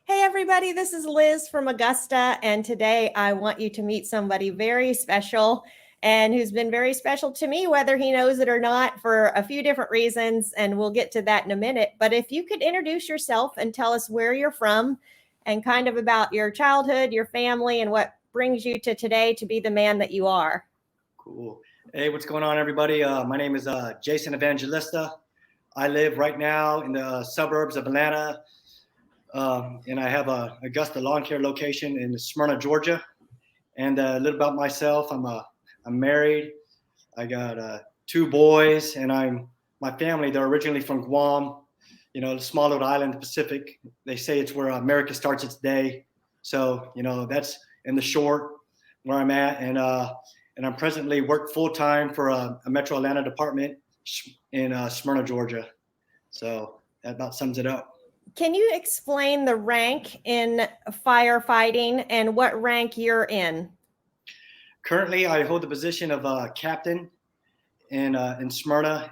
Hey, everybody, this is Liz from Augusta, and today I want you to meet somebody very special and who's been very special to me, whether he knows it or not, for a few different reasons, and we'll get to that in a minute. But if you could introduce yourself and tell us where you're from and kind of about your childhood, your family, and what brings you to today to be the man that you are. Cool. Hey, what's going on, everybody? My name is Jason Evangelista. I live right now in the suburbs of Atlanta, and I have a Augusta lawn care location in Smyrna, Georgia. And a little about myself: I'm married. I got two boys, and my family. They're originally from Guam, the small little island in the Pacific. They say it's where America starts its day. So that's in the short where I'm at, and I'm presently work full time for a Metro Atlanta department in Smyrna, Georgia. So that about sums it up. Can you explain the rank in firefighting and what rank you're in? Currently, I hold the position of captain in Smyrna,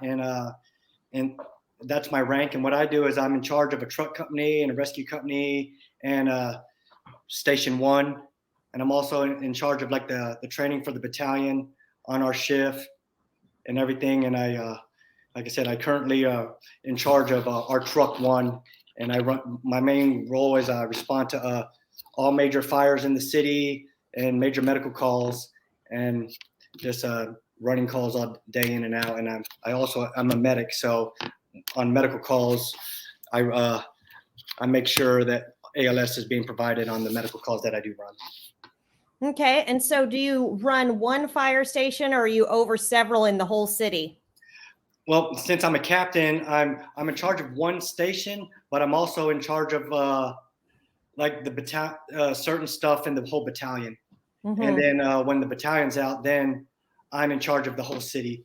and that's my rank. And what I do is I'm in charge of a truck company and a rescue company and Station 1. And I'm also in charge of like the training for the battalion on our shift and everything. And like I said, I currently in charge of our truck 1. And my main role is I respond to all major fires in the city and major medical calls and just running calls all day in and out. And I'm a medic. So on medical calls, I make sure that ALS is being provided on the medical calls that I do run. Okay. And so do you run one fire station or are you over several in the whole city? Well, since I'm a captain, I'm in charge of one station, but I'm also in charge of like the certain stuff in the whole battalion. Mm-hmm. And then when the battalion's out, then I'm in charge of the whole city,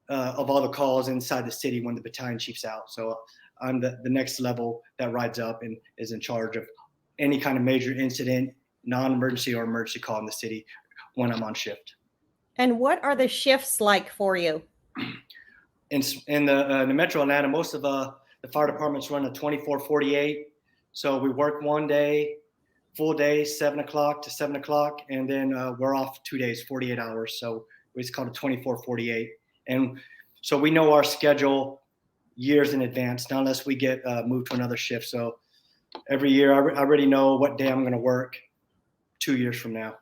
of all the calls inside the city when the battalion chief's out. So I'm the next level that rides up and is in charge of any kind of major incident, non-emergency or emergency call in the city when I'm on shift. And what are the shifts like for you? In the Metro Atlanta, most of the fire departments run a 24-48. So we work one day, full day, 7 o'clock to 7 o'clock, and then we're off 2 days, 48 hours. So it's called a 24-48. And so we know our schedule years in advance, not unless we get moved to another shift. So every year I already know what day I'm going to work 2 years from now.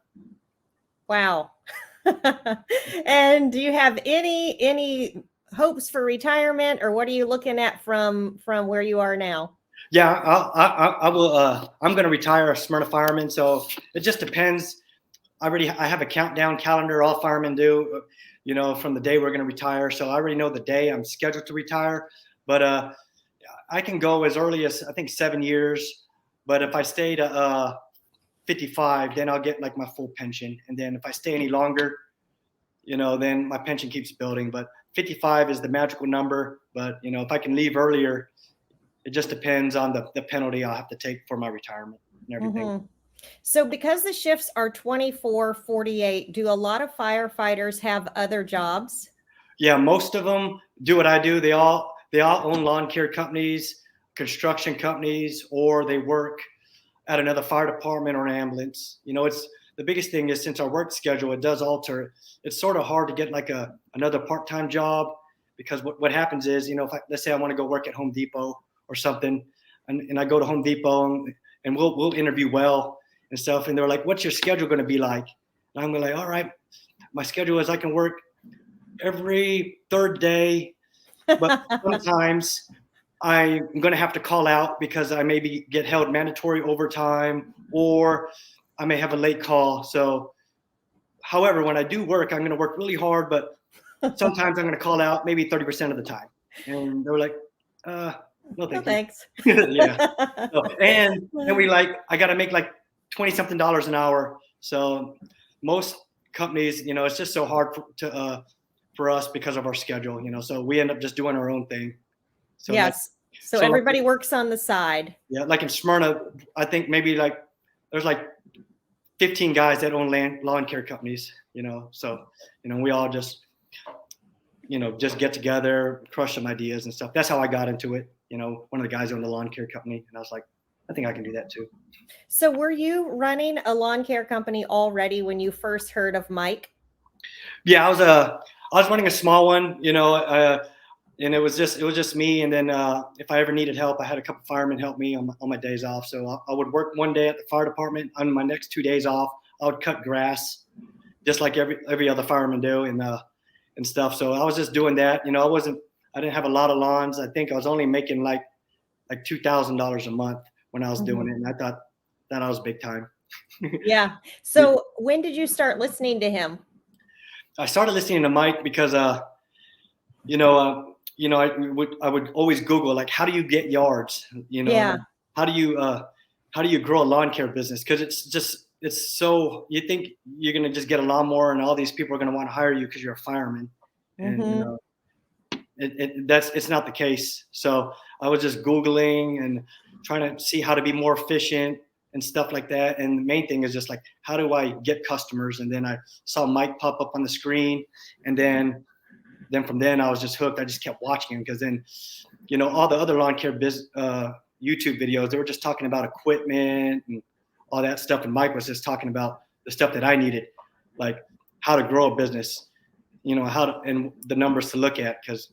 Wow. And do you have any hopes for retirement, or what are you looking at from where you are now? Yeah, I will. I'm going to retire a Smyrna fireman. So it just depends. I have a countdown calendar. All firemen do, from the day we're going to retire. So I already know the day I'm scheduled to retire. But I can go as early as I think 7 years. But if I stay to 55, then I'll get like my full pension. And then if I stay any longer, then my pension keeps building. But 55 is the magical number. But if I can leave earlier, it just depends on the penalty I'll have to take for my retirement and everything. Mm-hmm. So because the shifts are 24-48, do a lot of firefighters have other jobs? Yeah, most of them do what I do. They all own lawn care companies, construction companies, or they work at another fire department or an ambulance. It's the biggest thing is since our work schedule, it does alter. It's sort of hard to get like another part-time job because what happens is, let's say I want to go work at Home Depot or something, and I go to Home Depot and we'll interview well and stuff, and they're like, "What's your schedule going to be like?" And I'm like, "All right, my schedule is I can work every third day, but sometimes I'm going to have to call out because I maybe get held mandatory overtime or I may have a late call. So, however, when I do work, I'm going to work really hard, but sometimes I'm going to call out maybe 30% of the time." And they're like, "No, thanks." Yeah. So, and I got to make like $20-something an hour. So most companies, it's just so hard for us because of our schedule, so we end up just doing our own thing. So yes. So everybody works on the side. Yeah. Like in Smyrna, I think maybe there's 15 guys that own lawn care companies, so, we all just get together, crush some ideas and stuff. That's how I got into it. One of the guys owned a lawn care company and I was like, I think I can do that too. So were you running a lawn care company already when you first heard of Mike? Yeah, I was running a small one, and it was just me. And then if I ever needed help, I had a couple firemen help me on my days off. So I would work one day at the fire department. On my next 2 days off, I would cut grass, just like every other fireman do, and stuff. So I was just doing that. I didn't have a lot of lawns. I think I was only making like $2,000 a month when I was doing it, and I thought that I was big time. Yeah. So when did you start listening to him? I started listening to Mike because I would always Google, like, how do you get yards? Yeah. How do you grow a lawn care business? Because it's so, you think you're gonna just get a lawnmower and all these people are gonna want to hire you because you're a fireman, and it's not the case. So I was just Googling and trying to see how to be more efficient and stuff like that. And the main thing is just like, how do I get customers? And then I saw Mike pop up on the screen, and then from then I was just hooked. I just kept watching him, because then, all the other lawn care YouTube videos, they were just talking about equipment and all that stuff. And Mike was just talking about the stuff that I needed, like how to grow a business, and the numbers to look at. Because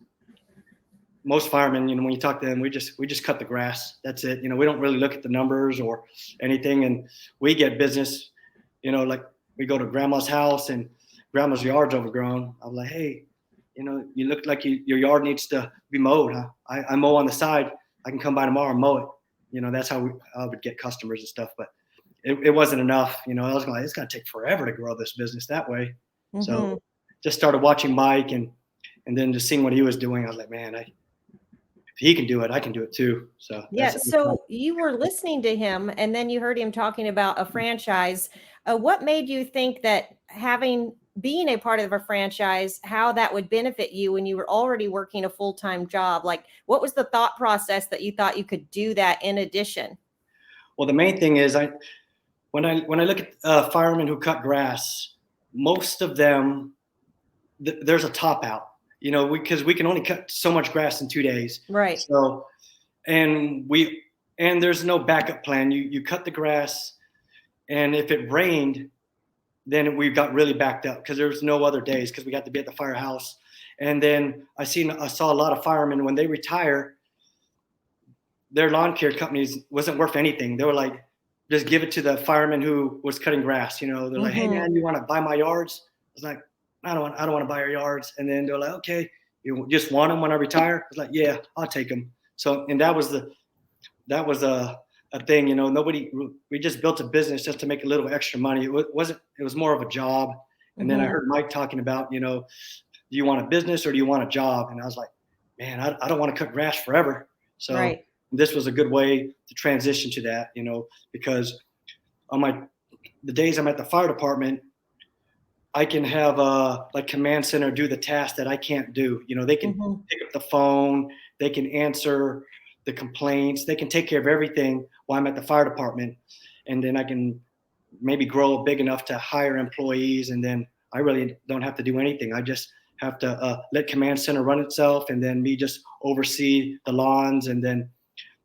most firemen, when you talk to them, we just cut the grass. That's it. We don't really look at the numbers or anything. And we get business, like we go to grandma's house and grandma's yard's overgrown. I'm like, hey, you look like your yard needs to be mowed. Huh? I mow on the side. I can come by tomorrow and mow it. That's how I would get customers and stuff. But it wasn't enough. I was like, it's going to take forever to grow this business that way. So just started watching Mike, and then just seeing what he was doing. I was like, man, if he can do it, I can do it too. So yeah. So you were listening to him, and then you heard him talking about a franchise. What made you think that being a part of a franchise, how that would benefit you when you were already working a full-time job? Like, what was the thought process that you thought you could do that in addition? Well, the main thing is, when I look at firemen who cut grass, most of them, there's a top out, because we can only cut so much grass in 2 days. Right. So, and there's no backup plan. You cut the grass, and if it rained, then we got really backed up, because there was no other days, because we got to be at the firehouse. And then I saw a lot of firemen, when they retire, their lawn care companies wasn't worth anything. They were like, just give it to the fireman who was cutting grass. They're like, hey man, you want to buy my yards? I was like, I don't want to buy your yards. And then they're like, okay, you just want them when I retire? I was like, yeah, I'll take them. So, and that was a thing. We just built a business just to make a little extra money. It was more of a job. And then I heard Mike talking about, do you want a business or do you want a job? And I was like, man, I don't want to cut grass forever. So this was a good way to transition to that, because on the days I'm at the fire department, I can have like command center do the tasks that I can't do. They can pick up the phone, they can answer the complaints, they can take care of everything while I'm at the fire department. And then I can maybe grow big enough to hire employees, and then I really don't have to do anything. I just have to let command center run itself, and then me just oversee the lawns, and then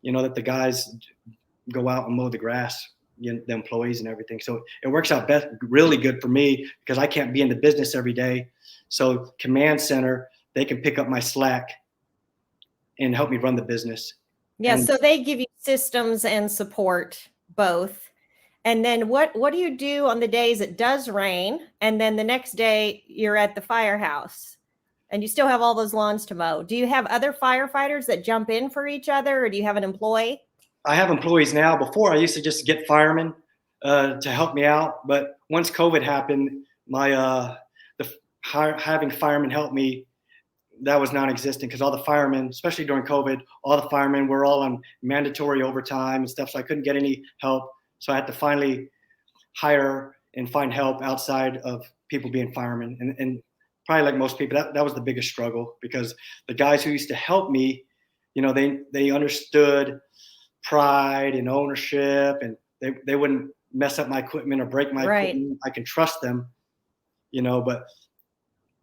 let the guys go out and mow the grass, the employees and everything. So it works out really good for me, because I can't be in the business every day. So command center, they can pick up my slack and help me run the business. Yeah. So they give you systems and support both. And then what do you do on the days it does rain, and then the next day you're at the firehouse and you still have all those lawns to mow? Do you have other firefighters that jump in for each other, or do you have an employee? I have employees now. Before, I used to just get firemen to help me out. But once COVID happened, having firemen help me, that was non-existent, because all the firemen, especially during COVID, all the firemen were all on mandatory overtime and stuff. So I couldn't get any help. So I had to finally hire and find help outside of people being firemen. And probably like most people, that was the biggest struggle, because the guys who used to help me, they understood pride and ownership, and they wouldn't mess up my equipment or break my equipment. I can trust them, but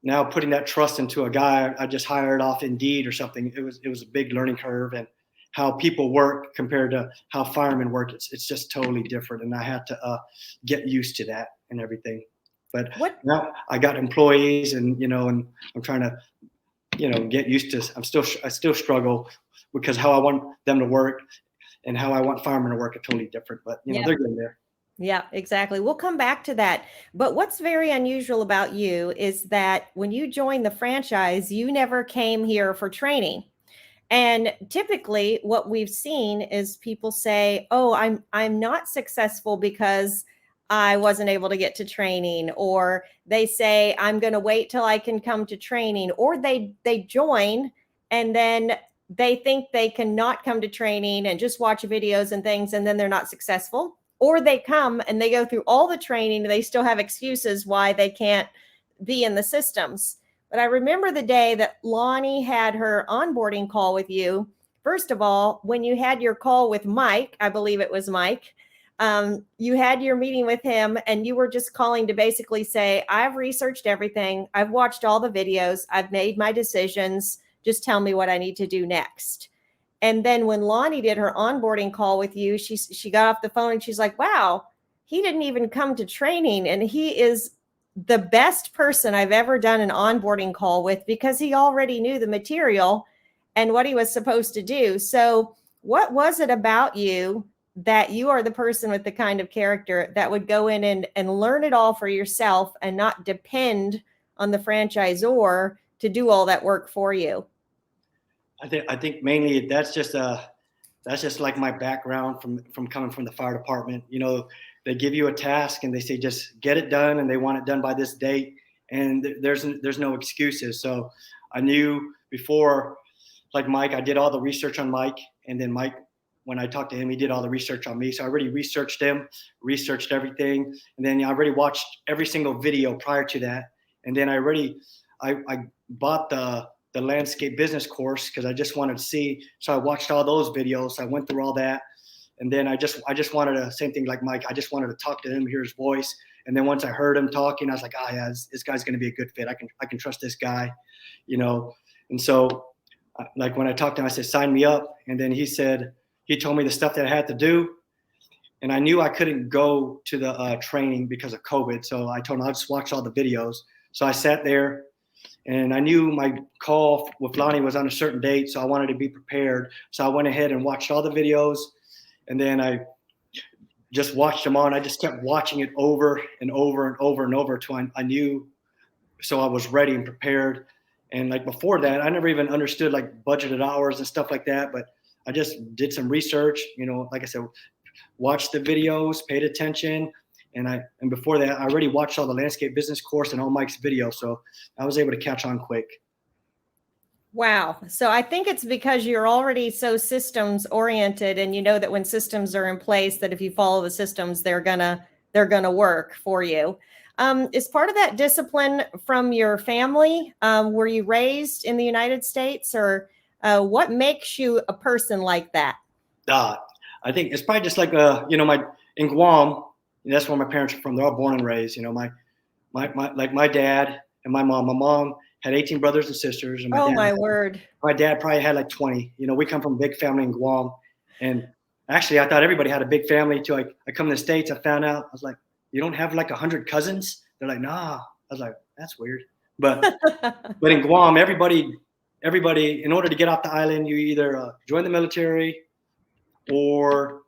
now putting that trust into a guy I just hired off Indeed or something, it was a big learning curve. And how people work compared to how firemen work. It's just totally different, and I had to get used to that and everything. But What now I got employees, and and I'm trying to get used to. I still struggle because how I want them to work and how I want firemen to work are totally different. But Yeah. they're getting there. Yeah, exactly. We'll come back to that. But what's very unusual about you is that when you joined the franchise, you never came here for training. And typically what we've seen is people say, "Oh, I'm not successful because I wasn't able to get to training," or they say, "I'm going to wait till I can come to training," or they join and then they think they cannot come to training and just watch videos and things, and then they're not successful. Or they come and they go through all the training and they still have excuses why they can't be in the systems. But I remember the day that Lonnie had her onboarding call with you. First of all, when you had your call with Mike, I believe it was Mike, you had your meeting with him and you were just calling to basically say, "I've researched everything. I've watched all the videos. I've made my decisions. Just tell me what I need to do next." And then when Lonnie did her onboarding call with you, she got off the phone and she's like, "Wow, he didn't even come to training. And he is the best person I've ever done an onboarding call with because he already knew the material and what he was supposed to do." So what was it about you that you are the person with the kind of character that would go in and learn it all for yourself and not depend on the franchisor to do all that work for you? I think mainly that's just like my background from coming from the fire department. They give you a task and they say just get it done, and they want it done by this date, and there's no excuses. So I knew before, like Mike, I did all the research on Mike, and then Mike, when I talked to him, he did all the research on me. So I already researched him, researched everything, and then I already watched every single video prior to that, and then I bought the landscape business course because I just wanted to see. So I watched all those videos. I went through all that. And then I just wanted to, same thing like Mike, I just wanted to talk to him, hear his voice. And then once I heard him talking, I was like, yeah, this guy's going to be a good fit. I can trust this guy, And so like when I talked to him, I said, sign me up. And then he told me the stuff that I had to do. And I knew I couldn't go to the training because of COVID. So I told him I'll just watch all the videos. So I sat there. And I knew my call with Lonnie was on a certain date, so I wanted to be prepared. So I went ahead and watched all the videos, and then I just watched them on. I just kept watching it over and over and over and over until I knew, so I was ready and prepared. And like before that, I never even understood like budgeted hours and stuff like that, but I just did some research, like I said, watched the videos, paid attention. And before that, I already watched all the landscape business course and all Mike's videos. So I was able to catch on quick. Wow. So I think it's because you're already so systems oriented, and you know that when systems are in place, that if you follow the systems, they're gonna work for you. Is part of that discipline from your family? Were you raised in the United States, or what makes you a person like that? I think it's probably just like in Guam. That's where my parents are from. They're all born and raised. My dad and my mom. My mom had 18 brothers and sisters, and My word. My dad probably had like 20. We come from a big family in Guam, and actually, I thought everybody had a big family too. I come to the States. I found out. I was like, "You don't have like 100 cousins?" They're like, "Nah." I was like, "That's weird." But in Guam, everybody, in order to get off the island, you either join the military or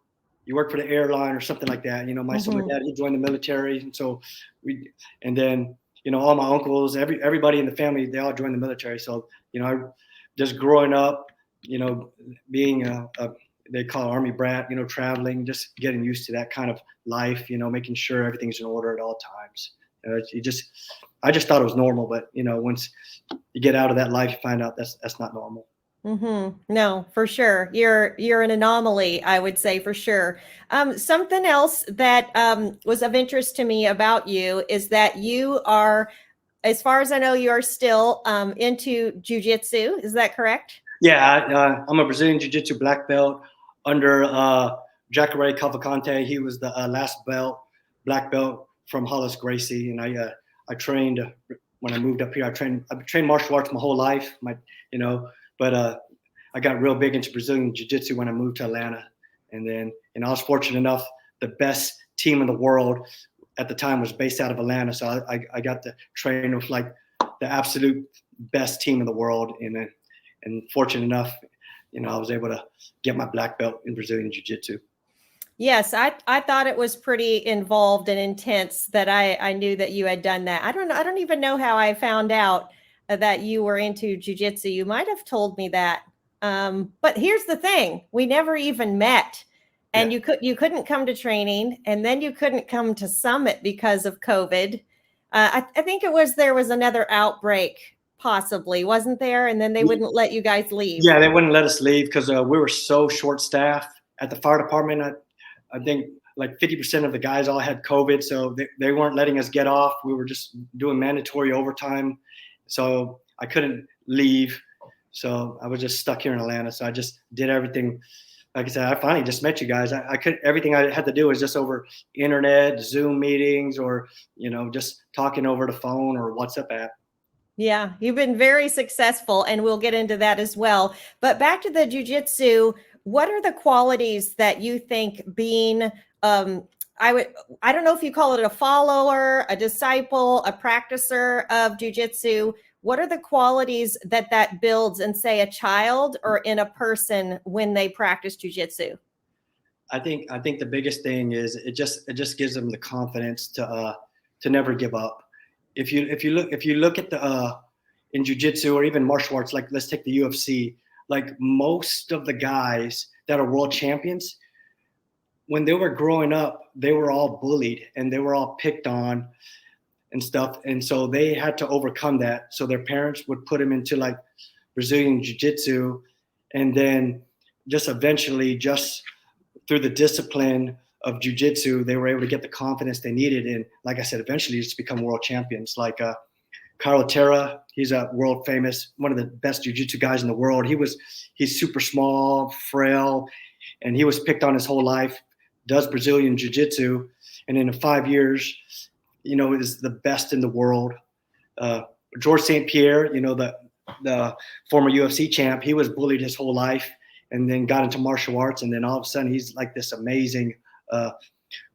you work for the airline or something like that. My dad, he joined the military. And so and then, all my uncles, everybody in the family, they all joined the military. So, I just growing up, being they call it Army brat, traveling, just getting used to that kind of life, making sure everything's in order at all times. I just thought it was normal, but once you get out of that life, you find out that's not normal. No, for sure. You're an anomaly, I would say, for sure. Something else that was of interest to me about you is that you are, as far as I know, you are still into Jiu-Jitsu. Is that correct? Yeah, I'm a Brazilian Jiu-Jitsu black belt under Jacare Cavalcante. He was the last black belt from Hollis Gracie, and I trained when I moved up here. I've trained martial arts my whole life. But I got real big into Brazilian Jiu-Jitsu when I moved to Atlanta. And then, I was fortunate enough, the best team in the world at the time was based out of Atlanta. So I got to train with like the absolute best team in the world. And fortunate enough, I was able to get my black belt in Brazilian Jiu-Jitsu. Yes, I thought it was pretty involved and intense that I knew that you had done that. I don't know. I don't even know how I found out that you were into jujitsu. You might have told me that. But here's the thing: we never even met, and Yeah. you couldn't come to training, and then you couldn't come to Summit because of COVID. I think there was another outbreak, possibly, wasn't there? And then they wouldn't let you guys leave. Yeah, they wouldn't let us leave because we were so short staffed at the fire department. I think like 50% of the guys all had COVID, so they weren't letting us get off. We were just doing mandatory overtime, so I couldn't leave. So I was just stuck here in Atlanta. So I just did everything. Like I said, I finally just met you guys. I could everything I had to do was just over internet, Zoom meetings, or just talking over the phone or WhatsApp app. Yeah, you've been very successful, and we'll get into that as well. But back to the jujitsu, what are the qualities that you think being I don't know if you call it a follower, a disciple, a practicer of jujitsu. What are the qualities that builds in, say, a child or in a person when they practice jujitsu? I think the biggest thing is it just gives them the confidence to never give up. If you look at the in jiu-jitsu or even martial arts, like let's take the UFC, like most of the guys that are world champions, when they were growing up, they were all bullied and they were all picked on and stuff. And so they had to overcome that. So their parents would put them into like Brazilian jiu-jitsu, and then just eventually, just through the discipline of jiu-jitsu, they were able to get the confidence they needed. And like I said, eventually just become world champions. Like Carlo Terra, he's a world famous, one of the best jiu-jitsu guys in the world. He's super small, frail, and he was picked on his whole life, does Brazilian jiu-jitsu, and in 5 years, is the best in the world. George St. Pierre, the former UFC champ, he was bullied his whole life and then got into martial arts. And then all of a sudden he's like this amazing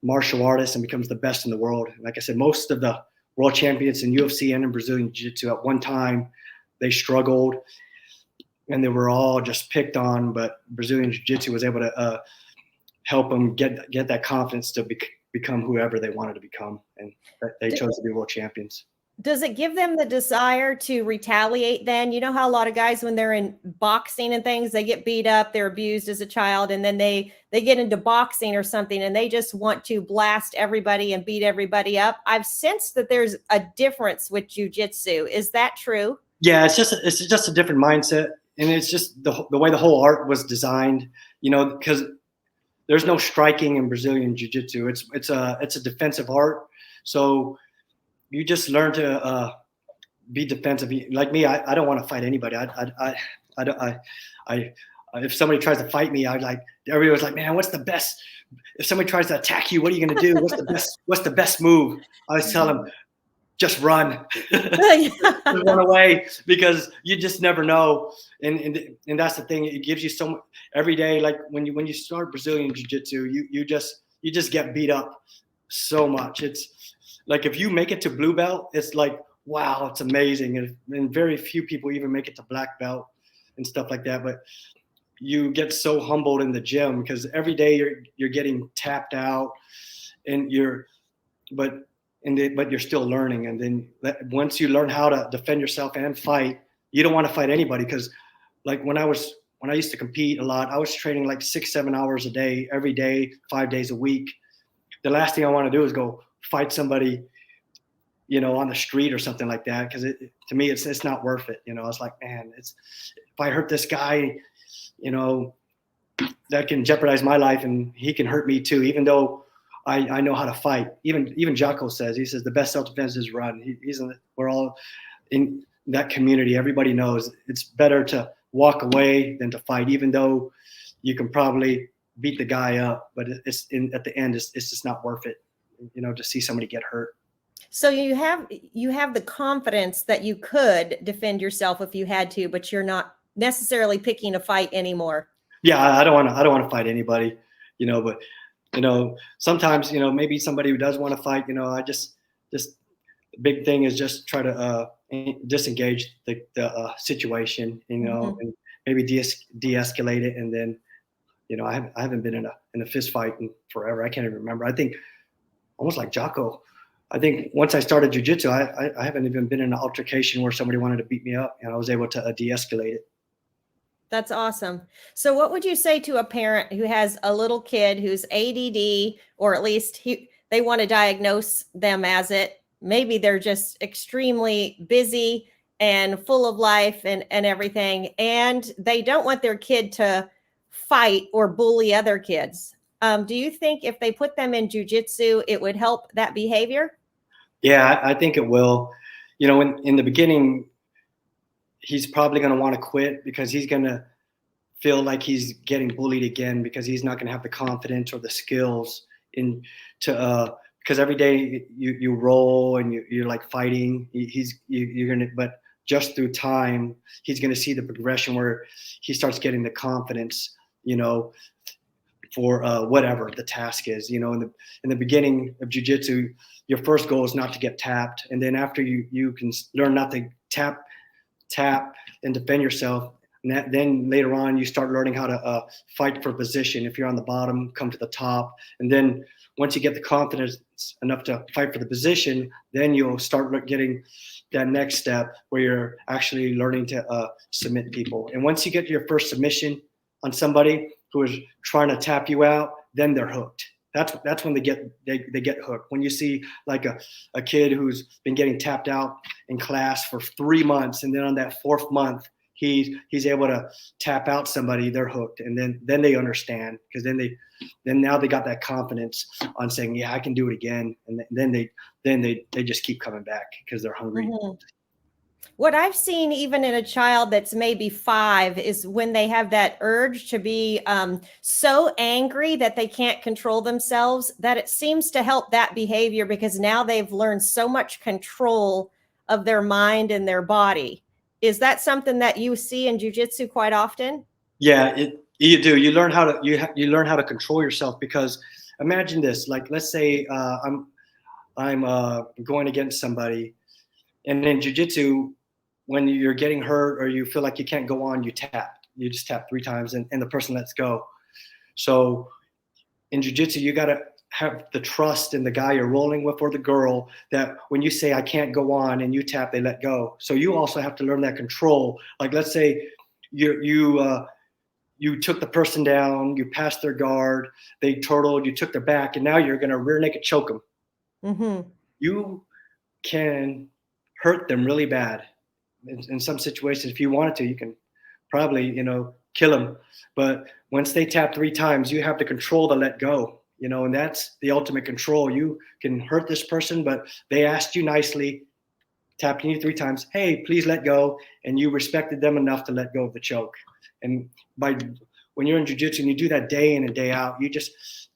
martial artist and becomes the best in the world. Like I said, most of the world champions in UFC and in Brazilian Jiu-Jitsu at one time, they struggled and they were all just picked on, but Brazilian Jiu-Jitsu was able to help them get that confidence to become whoever they wanted to become. And they chose to be world champions. Does it give them the desire to retaliate then? You know how a lot of guys, when they're in boxing and things, they get beat up, they're abused as a child, and then they get into boxing or something and they just want to blast everybody and beat everybody up. I've sensed that there's a difference with jiu-jitsu. Is that true? Yeah, it's just a different mindset. And it's just the way the whole art was designed, because there's no striking in Brazilian jiu-jitsu. It's a defensive art. So you just learn to be defensive. Like me, I don't want to fight anybody. If somebody tries to fight me, everybody's like, man, what's the best? If somebody tries to attack you, what are you going to do? What's the best move? I always tell them, just run, just run away, because you just never know. And that's the thing. It gives you so much every day. Like when you start Brazilian jiu-jitsu, you just get beat up so much. It's like if you make it to blue belt, it's like, wow, it's amazing. And very few people even make it to black belt and stuff like that. But you get so humbled in the gym because every day you're getting tapped out, and but you're still learning. And then once you learn how to defend yourself and fight, you don't want to fight anybody. Because like when I used to compete a lot, I was training like 6-7 hours a day, every day, 5 days a week. The last thing I want to do is go fight somebody, on the street or something like that. Because to me, it's not worth it. It's like, man, if I hurt this guy, that can jeopardize my life, and he can hurt me too. Even though I know how to fight. Even Juggles says, the best self-defense is run. We're all in that community. Everybody knows it's better to walk away than to fight, even though you can probably beat the guy up, but at the end, it's just not worth it, to see somebody get hurt. So you have the confidence that you could defend yourself if you had to, but you're not necessarily picking a fight anymore. Yeah, I don't want to fight anybody, but sometimes, maybe somebody who does want to fight, I just the big thing is just try to disengage the situation, and maybe de-escalate it. And then, I haven't been in a fist fight in forever. I can't even remember. I think almost like Jocko. I think once I started jiu-jitsu, I haven't even been in an altercation where somebody wanted to beat me up, and I was able to de-escalate it. That's awesome. So what would you say to a parent who has a little kid who's ADD, or at least they want to diagnose them as it? Maybe they're just extremely busy and full of life and everything, and they don't want their kid to fight or bully other kids. Do you think if they put them in jiu-jitsu, it would help that behavior? Yeah, I think it will. In the beginning, he's probably going to want to quit because he's going to feel like he's getting bullied again, because he's not going to have the confidence or the skills because every day you roll and you're like fighting. You're going to, but just through time, he's going to see the progression where he starts getting the confidence, for whatever the task is. In the beginning of jiu-jitsu, your first goal is not to get tapped, and then after you can learn not to tap and defend yourself, and then later on you start learning how to fight for position. If you're on the bottom, come to the top, and then once you get the confidence enough to fight for the position, then you'll start getting that next step where you're actually learning to submit people. And once you get your first submission on somebody who is trying to tap you out, then they're hooked. That's when they get hooked. When you see like a kid who's been getting tapped out in class for 3 months, and then on that 4th month he's able to tap out somebody, they're hooked. And then they understand, because then now they got that confidence on saying, yeah, I can do it again. And then they just keep coming back because they're hungry. Mm-hmm. What I've seen even in a child that's maybe 5 is when they have that urge to be so angry that they can't control themselves, that it seems to help that behavior, because now they've learned so much control of their mind and their body. Is that something that you see in jiu-jitsu quite often? Yeah, you do. You learn how to control yourself, because imagine this. Like, let's say I'm going against somebody, and in jiu-jitsu, when you're getting hurt or you feel like you can't go on, you just tap 3 times, and the person lets go. So in jiu-jitsu, you got to have the trust in the guy you're rolling with, or the girl, that when you say I can't go on and you tap, they let go. So you also have to learn that control. Like, let's say you took the person down, you passed their guard, they turtled, you took their back, and now you're going to rear naked choke them. Mm-hmm. You can hurt them really bad. In some situations, if you wanted to, you can probably, kill them. But once they tap 3 times, you have the control to let go, and that's the ultimate control. You can hurt this person, but they asked you nicely, tapping you 3 times, hey, please let go. And you respected them enough to let go of the choke. And when you're in jiu-jitsu and you do that day in and day out, you just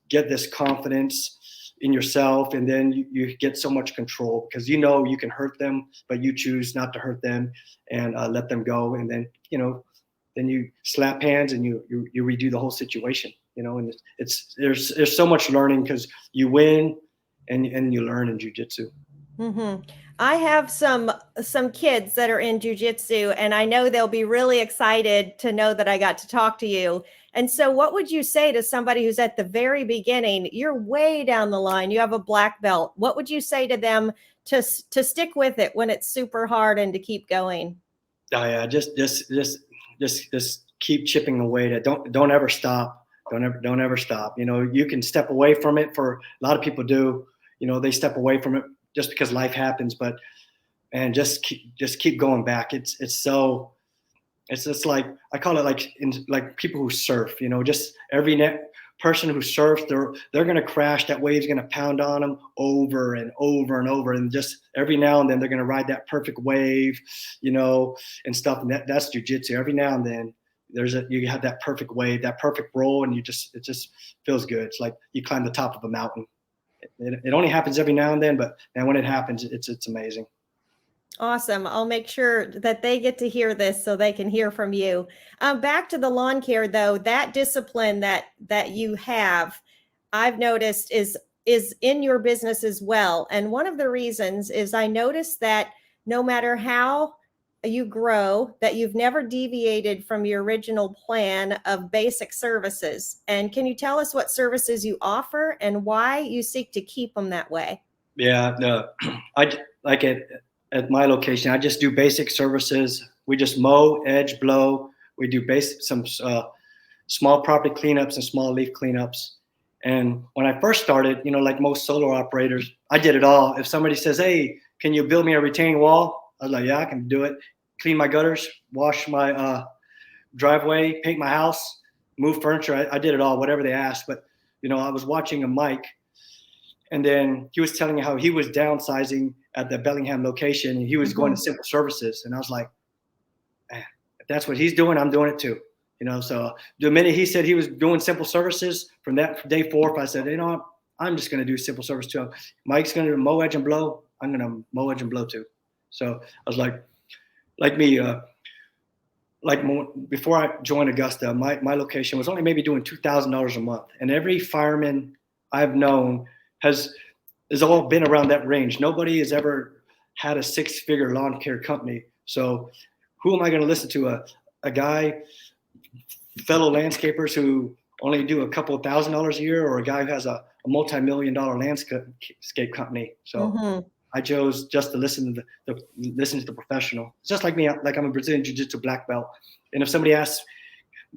get this confidence in yourself, and then you get so much control, because you can hurt them, but you choose not to hurt them and let them go. And then then you slap hands and you redo the whole situation. And there's so much learning, because you win and you learn in jiu-jitsu. Mm-hmm. I have some kids that are in jiu-jitsu, and I know they'll be really excited to know that I got to talk to you. And so what would you say to somebody who's at the very beginning? You're way down the line. You have a black belt. What would you say to them to stick with it when it's super hard and to keep going? Oh yeah, just keep chipping away. Don't ever stop. Don't ever stop. You can step away from it. For a lot of people do. They step away from it just because life happens, and just keep going back. It's just like, I call it like people who surf. Just every person who surfs, they're gonna crash. That wave's gonna pound on them over and over and over, and just every now and then they're gonna ride that perfect wave, and stuff. And that's jiu-jitsu. Every now and then you have that perfect wave, that perfect roll, and it just feels good. It's like you climb the top of a mountain. It only happens every now and then, but when it happens, it's amazing. Awesome. I'll make sure that they get to hear this so they can hear from you. Back to the lawn care though, that discipline that you have, I've noticed is in your business as well. And one of the reasons is I noticed that no matter how you grow, that you've never deviated from your original plan of basic services. And can you tell us what services you offer and why you seek to keep them that way? Yeah, no, I like at my location. I just do basic services. We just mow, edge, blow. We do some small property cleanups and small leaf cleanups. And when I first started, like most solar operators, I did it all. If somebody says, "Hey, can you build me a retaining wall?" I was like, "Yeah, I can do it." Clean my gutters, wash my driveway, paint my house, move furniture. I did it all, whatever they asked. But I was watching a Mike, and then he was telling me how he was downsizing at the Bellingham location, and he was going to simple services. And I was like, man, if that's what he's doing, I'm doing it too. So the minute he said he was doing simple services, from that day forth, I said, I'm just going to do simple service too. Mike's going to mow, edge, and blow. I'm going to mow, edge, and blow too. So I was before I joined Augusta, my location was only maybe doing $2,000 a month. And every fireman I've known has all been around that range. Nobody has ever had a 6-figure lawn care company. So who am I going to listen to? A guy, fellow landscapers who only do a couple $1,000s a year, or a guy who has a multi-million-dollar landscape company? So I chose just to listen to the professional. It's just like me, like I'm a Brazilian Jiu-Jitsu black belt. And if somebody asks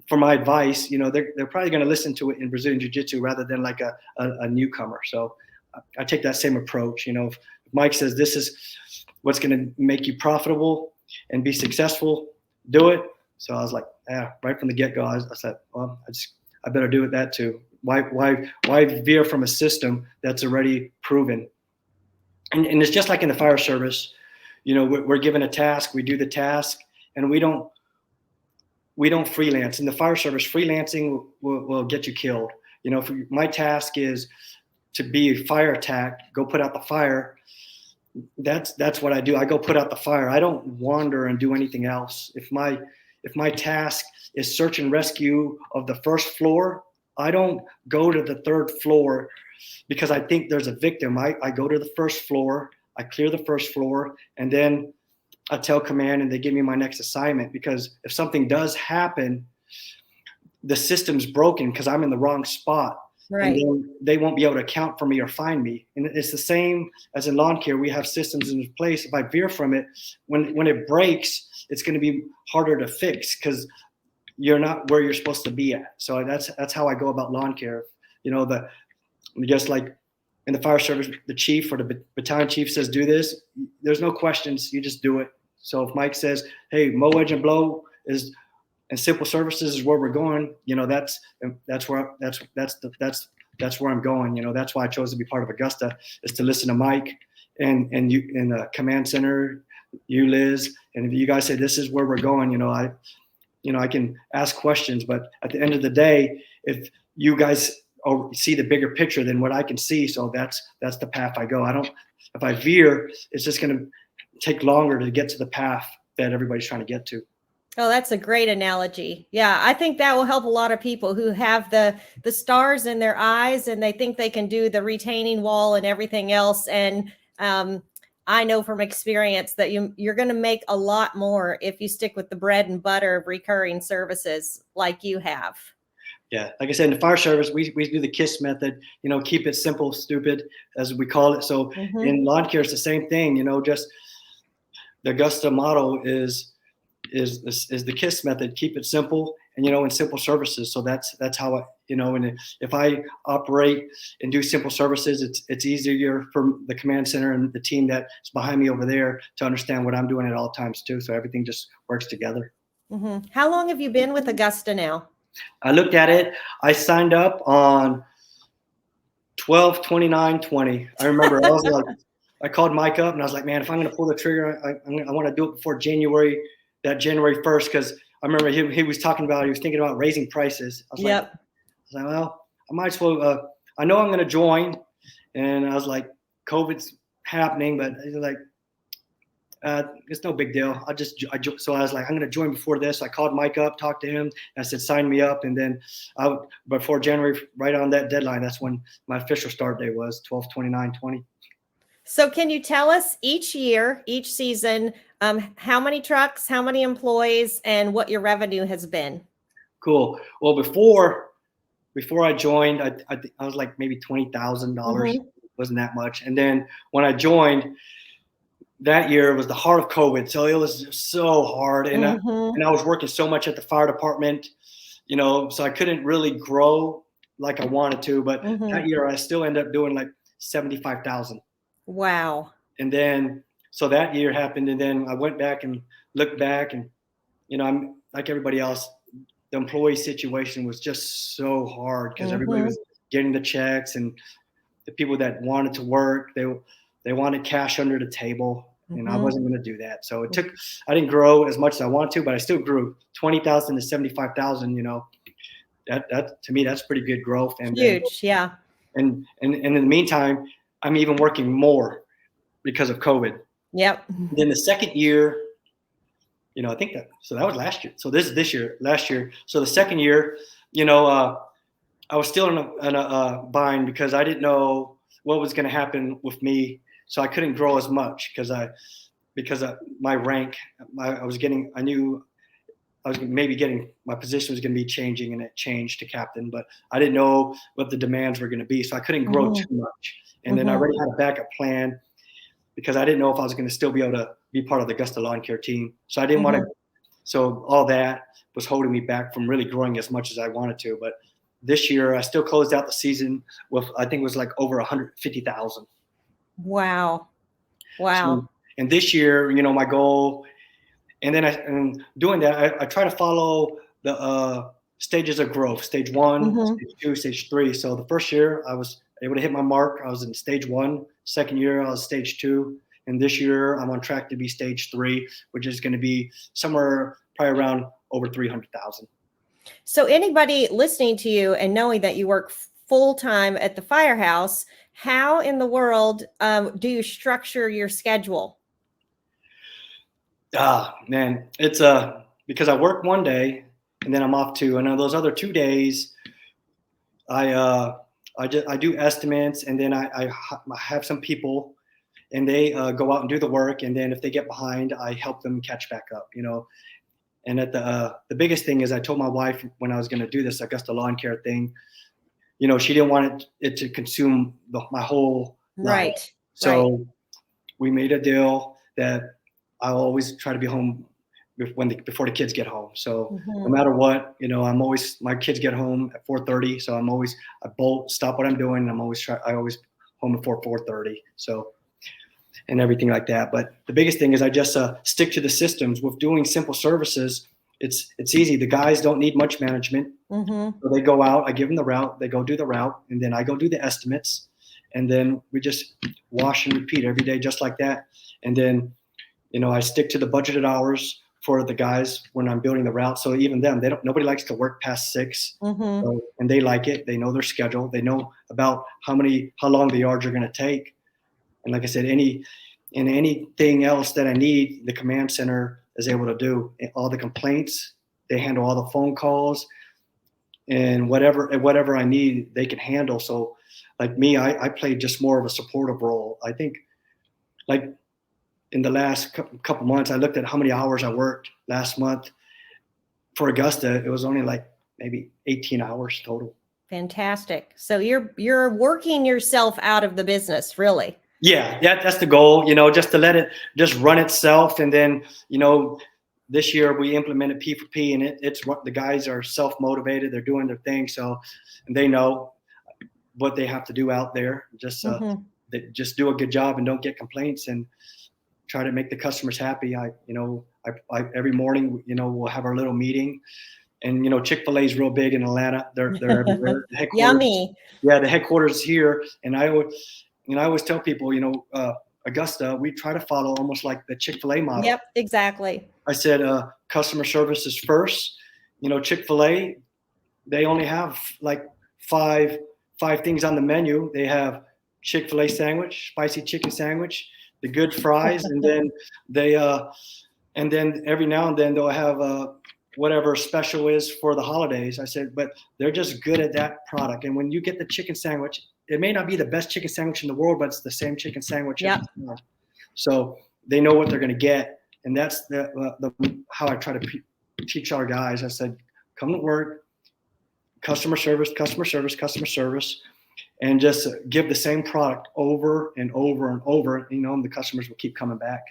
for my advice, they're probably going to listen to it in Brazilian Jiu-Jitsu rather than like a newcomer. So I take that same approach. If Mike says this is what's going to make you profitable and be successful, do it. So I was like, yeah, right from the get-go, I said, well, I better do it that too. Why veer from a system that's already proven? And it's just like in the fire service, we're given a task, we do the task, and we don't freelance. In the fire service, freelancing will get you killed. If my task is to be fire attacked, go put out the fire. That's what I do. I go put out the fire. I don't wander and do anything else. If my task is search and rescue of the first floor, I don't go to the third floor because I think there's a victim. I go to the first floor, I clear the first floor, and then I tell command and they give me my next assignment, because if something does happen, the system's broken because I'm in the wrong spot. Right. And then they won't be able to account for me or find me. And it's the same as in lawn care. We have systems in place. If I veer from it, when it breaks, it's going to be harder to fix because you're not where you're supposed to be at. So that's how I go about lawn care. Just like in the fire service, the chief or the battalion chief says, do this. There's no questions. You just do it. So if Mike says, hey, mow, edge, and blow and simple services is where we're going, that's where I'm going. That's why I chose to be part of Augusta, is to listen to Mike and you in the command center, you, Liz, and if you guys say this is where we're going, I can ask questions, but at the end of the day, if you guys see the bigger picture than what I can see, so that's the path I go. If I veer, it's just going to take longer to get to the path that everybody's trying to get to. Oh, that's a great analogy. Yeah, I think that will help a lot of people who have the stars in their eyes and they think they can do the retaining wall and everything else. And I know from experience that you're going to make a lot more if you stick with the bread and butter of recurring services like you have. Yeah, like I said, in the fire service, we do the KISS method, keep it simple, stupid, as we call it. So in lawn care, it's the same thing, just the Augusta motto is the KISS method, keep it simple, and, in simple services. So that's how and if I operate and do simple services, it's easier for the command center and the team that's behind me over there to understand what I'm doing at all times too. So everything just works together. How long have you been with Augusta now? I looked at it. I signed up on 12/29/20. I remember I was like, I called Mike up and I was like, man, if I'm going to pull the trigger, I want to do it before January 1st, because I remember he was talking about, he was thinking about raising prices. I was like, well, I might as well. I know I'm going to join, and I was like, COVID's happening, but he's like, It's no big deal. So I was like, I'm going to join before this. I called Mike up, talked to him. I said, sign me up. And then before January, right on that deadline, that's when my official start date was 12/29/20. So can you tell us each year, each season, how many trucks, how many employees, and what your revenue has been? Cool. Well, before I joined, I was like maybe $20,000. Wasn't that much. And then when I joined, that year was the heart of COVID, so it was just so hard, and I was working so much at the fire department, so I couldn't really grow like I wanted to. But that year, I still ended up doing like 75,000. Wow! And then so that year happened, and then I went back and looked back, and I'm like everybody else. The employee situation was just so hard because everybody was getting the checks, and the people that wanted to work, they wanted cash under the table, and I wasn't going to do that. So I didn't grow as much as I wanted to, but I still grew 20,000 to 75,000. That to me, that's pretty good growth. And huge, yeah. And in the meantime, I'm even working more because of COVID. Yep. Then the second year, I think that was last year. So this is this year, last year. So the second year, I was still in a bind because I didn't know what was going to happen with me. So I couldn't grow as much because of my rank. I knew I was maybe getting, my position was going to be changing, and it changed to captain, but I didn't know what the demands were going to be. So I couldn't grow too much. And then I already had a backup plan because I didn't know if I was going to still be able to be part of the Augusta lawn care team. So I didn't want to. So all that was holding me back from really growing as much as I wanted to. But this year, I still closed out the season with, I think it was like over 150,000. Wow. So, and this year, my goal, and doing that, I try to follow the stages of growth: stage 1, stage 2, stage 3. So the first year I was able to hit my mark. I was in stage 1. Second year I was stage 2, and this year I'm on track to be stage 3, which is going to be somewhere probably around over 300,000. So anybody listening to you and knowing that you work full time at the firehouse, how in the world do you structure your schedule? Man, it's because I work one day and then I'm off 2, and on those other 2 days, I do estimates, and then I have some people, and they go out and do the work, and then if they get behind, I help them catch back up. And at the biggest thing is, I told my wife when I was going to do this Augusta lawn care thing, she didn't want it to consume my whole life. So we made a deal that I'll always try to be home before the kids get home. So no matter what, my kids get home at 4:30. So I stop what I'm doing. I always home before 4:30. So, and everything like that. But the biggest thing is I just stick to the systems. With doing simple services, it's easy. The guys don't need much management. So they go out, I give them the route, they go do the route, and then I go do the estimates. And then we just wash and repeat every day, just like that. And then, I stick to the budgeted hours for the guys when I'm building the route. So even them, nobody likes to work past 6. So, and they like it. They know their schedule. They know about how long the yards are going to take. And like I said, anything else that I need, the command center is able to do. All the complaints, they handle all the phone calls, and whatever I need, they can handle. So like me, I played just more of a supportive role. I think like in the last couple months, I looked at how many hours I worked last month for Augusta. It was only like maybe 18 hours total. Fantastic. So you're working yourself out of the business, really. Yeah, that's the goal, just to let it just run itself. And then, this year we implemented P4P, and it's what the guys are self-motivated. They're doing their thing. So, and they know what they have to do out there. Just do a good job and don't get complaints, and try to make the customers happy. I every morning, we'll have our little meeting, and, Chick-fil-A is real big in Atlanta. They're everywhere. The Yummy. Yeah. The headquarters here. And I always tell people, Augusta, we try to follow almost like the Chick-fil-A model. Yep, exactly. I said, customer service is first. Chick-fil-A, they only have like five things on the menu. They have Chick-fil-A sandwich, spicy chicken sandwich. the good fries, and then they and then every now and then they'll have whatever special is for the holidays. I said, but they're just good at that product. And when you get the chicken sandwich, it may not be the best chicken sandwich in the world, but it's the same chicken sandwich. Yep. So they know what they're going to get. And that's the how I try to teach our guys. I said, come to work, customer service, and just give the same product over and over and over, and the customers will keep coming back.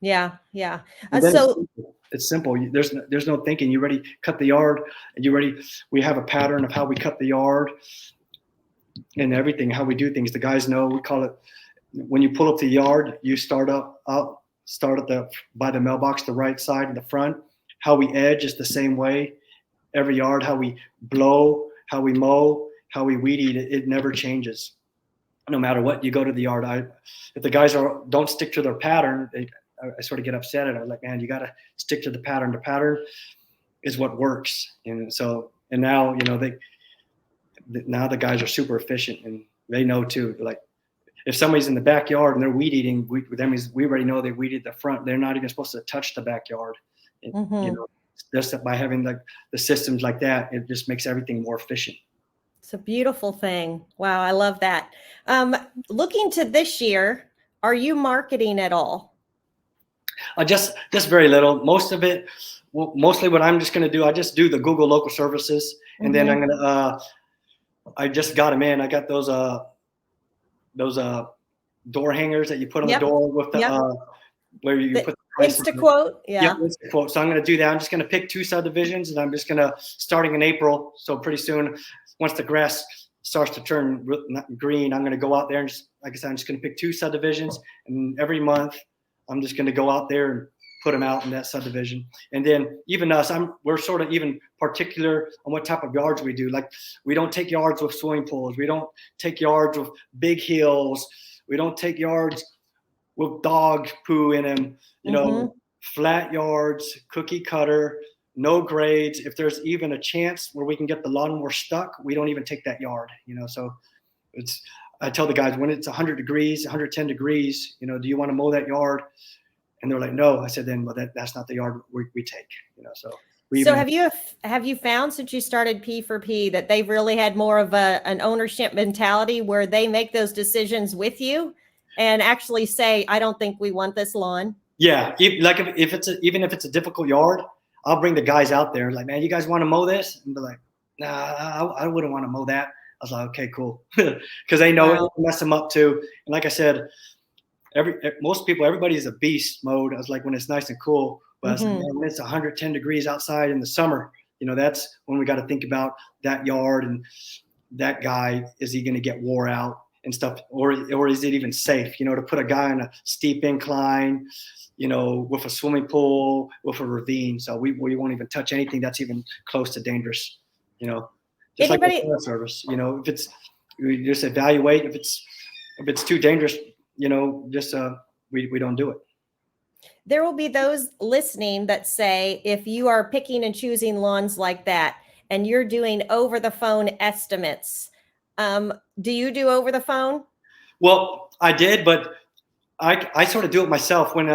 Yeah. Yeah. So it's simple. There's no thinking. You already cut the yard, and we have a pattern of how we cut the yard and everything, how we do things. The guys know. We call it, when you pull up the yard, you start by the mailbox, the right side and the front. How we edge is the same way. Every yard, how we blow, how we mow, how we weed eat, it never changes. No matter what, you go to the yard. If the guys don't stick to their pattern, I sort of get upset at it. I'm like, man, you got to stick to the pattern. The pattern is what works. And so, and now, now the guys are super efficient, and they know too. Like, if somebody's in the backyard and they're weed eating, that means we already know they weeded the front. They're not even supposed to touch the backyard. Just by having the systems like that, it just makes everything more efficient. It's a beautiful thing. Wow, I love that. Looking to this year, are you marketing at all? Just very little. Most of it, mostly what I'm just going to do, I just do the Google local services, and then I'm going to. I just got them in. I got those door hangers that you put on the door with the where you put the price. Instaquote, yeah. Instaquote. So I'm going to do that. I'm just going to pick 2 subdivisions, and I'm just going to, starting in April. So pretty soon, once the grass starts to turn green, I'm going to go out there and just, like I said, I'm just going to pick 2 subdivisions, and every month I'm just going to go out there and put them out in that subdivision. And then even us, we're sort of even particular on what type of yards we do. Like, we don't take yards with swimming pools. We don't take yards with big hills. We don't take yards with dog poo in them, flat yards, cookie cutter, no grades. If there's even a chance where we can get the lawnmower stuck, we don't even take that yard, so I tell the guys, when it's 100 degrees, 110 degrees, do you want to mow that yard? And they're like, no. I said, then, well, that's not the yard we take, so. Have you found, since you started P4P, that they've really had more of an ownership mentality where they make those decisions with you and actually say, I don't think we want this lawn? Yeah. If it's a difficult yard, I'll bring the guys out there. Like, man, you guys want to mow this? And they're like, nah, I wouldn't want to mow that. I was like, okay, cool. Because they know it will mess them up too. And like I said, everybody's a beast mode. I was like, when it's nice and cool. But I was like, man, when it's 110 degrees outside in the summer, that's when we got to think about that yard and that guy. Is he going to get wore out and stuff, or is it even safe? To put a guy on a steep incline, with a swimming pool, with a ravine. So we won't even touch anything that's even close to dangerous. Just like the fire service. If it's, we just evaluate. If it's too dangerous, just we don't do it. There will be those listening that say, if you are picking and choosing lawns like that, and you're doing over the phone estimates, do you do over the phone? Well, I did, but I sort of do it myself. When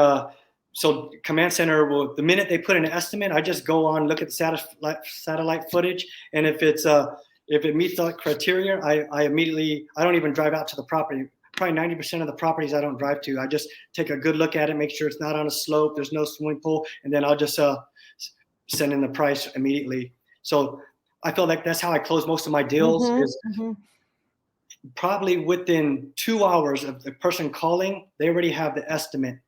so command center will, the minute they put in an estimate, I just go on, look at the satellite footage, and if it meets the criteria, I immediately, I don't even drive out to the property. Probably 90% of the properties I don't drive to. I just take a good look at it, make sure it's not on a slope, there's no swimming pool, and then I'll just send in the price immediately. So I feel like that's how I close most of my deals. Probably within 2 hours of the person calling, they already have the estimate,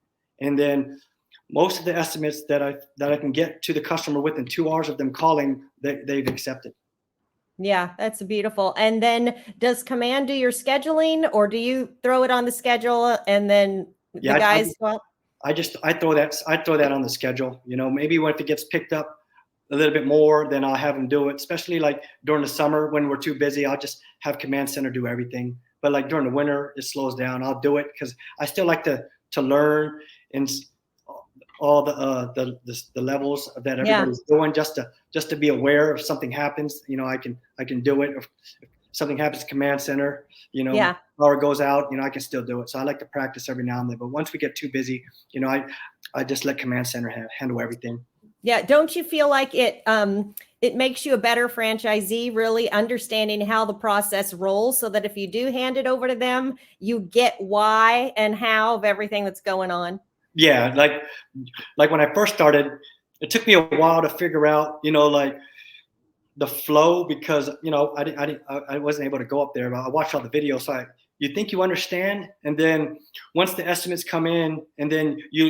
and then most of the estimates that I can get to the customer within 2 hours of them calling, they've accepted. Yeah, that's beautiful. And then does command do your scheduling, or do you throw it on the schedule and then the guys? I throw that on the schedule. Maybe if it gets picked up a little bit more, then I'll have them do it. Especially like during the summer when we're too busy, I'll just have command center do everything. But like during the winter, it slows down. I'll do it because I still like to learn and all the levels that everybody's doing, just to be aware if something happens. I can do it. If something happens to command center, Yeah. power goes out, I can still do it. So I like to practice every now and then. But once we get too busy, I just let command center handle everything. Yeah. Don't you feel like it makes you a better franchisee, really understanding how the process rolls, so that if you do hand it over to them, you get why and how of everything that's going on? Yeah, like when I first started, it took me a while to figure out, like the flow, because I wasn't able to go up there, but I watched all the videos. So you think you understand, and then once the estimates come in, and then you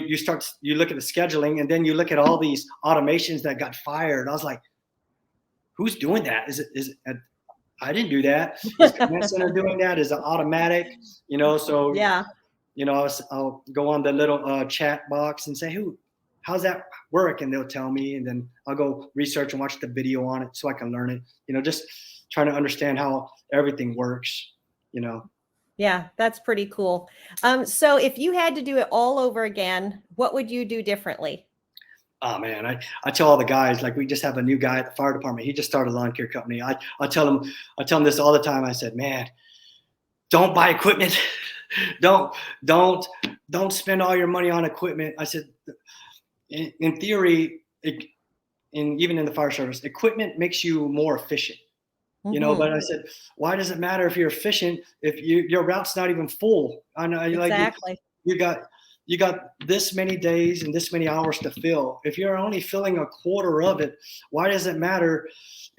look at the scheduling, and then you look at all these automations that got fired. I was like, who's doing that? Is it I didn't do that. Is command center doing that? Is it automatic? So Yeah. I'll go on the little chat box and say, how's that work? And they'll tell me, and then I'll go research and watch the video on it so I can learn it, just trying to understand how everything works. Yeah, that's pretty cool. So if you had to do it all over again, what would you do differently? Oh man, I tell all the guys, like, we just have a new guy at the fire department. He just started a lawn care company. I tell him this all the time. I said, man, don't buy equipment. don't spend all your money on equipment. I said, in theory, even in the fire service, equipment makes you more efficient. But I said, why does it matter if you're efficient if your route's not even full? I know, Exactly. you got this many days and this many hours to fill. If you're only filling a quarter of it, why does it matter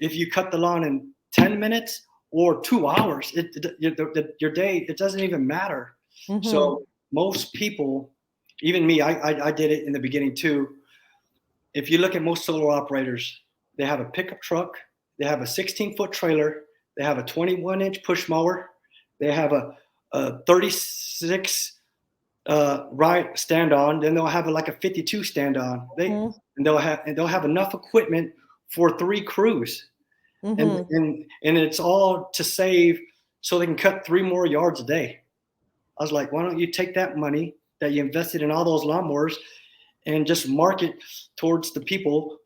if you cut the lawn in 10 minutes or 2 hours? Your day, it doesn't even matter. So most people, even me, I did it in the beginning too. If you look at most solo operators, they have a pickup truck, they have a 16-foot trailer, they have a 21-inch push mower, they have a 36 right stand on, then they'll have like a 52 stand on. And they'll have enough equipment for 3 crews. And it's all to save so they can cut 3 more yards a day. I was like, why don't you take that money that you invested in all those lawnmowers and just market towards the people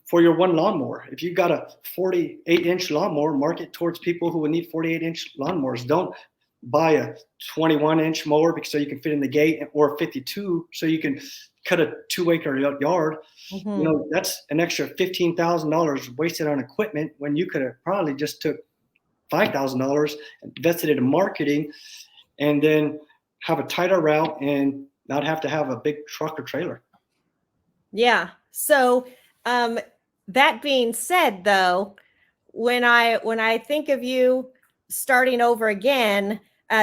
for your one lawnmower? If you've got a 48-inch lawnmower, market towards people who would need 48-inch lawnmowers. Don't buy a 21-inch mower so you can fit in the gate, or a 52 so you can cut a 2-acre yard. That's an extra $15,000 wasted on equipment, when you could have probably just took $5,000 and invested it in marketing, and then have a tighter route and not have to have a big truck or trailer. Yeah. So that being said, though, when I think of you starting over again,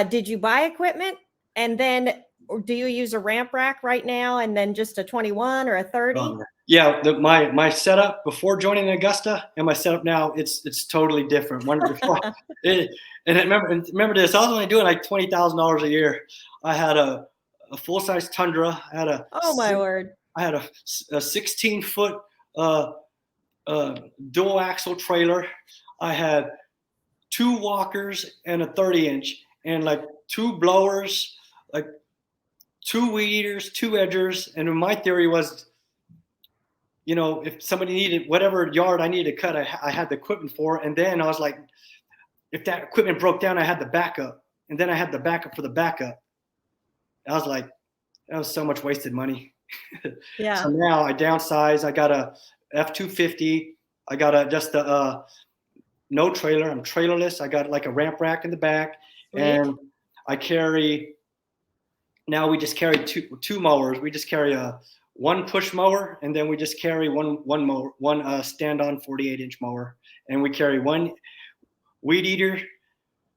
did you buy equipment, and then, or do you use a ramp rack right now, and then just a 21 or a 30? Yeah, my setup before joining Augusta and my setup now, it's totally different. One before, remember this, I was only doing like $20,000 a year. I had a full-size Tundra. I had my word! I had a 16-foot dual axle trailer. I had 2 walkers and a 30-inch, and like 2 blowers, like 2 weed eaters, 2 edgers. And my theory was, if somebody needed whatever yard I needed to cut, I had the equipment for. And then I was like, if that equipment broke down, I had the backup. And then I had the backup for the backup. I was like, that was so much wasted money. Yeah. So now I downsize. I got a F-250. I got just a no trailer. I'm trailerless. I got like a ramp rack in the back. Sweet. And I carry, now we just carry two mowers. We just carry one push mower, and then we just carry one mower, one stand-on 48-inch mower, and we carry 1 weed eater,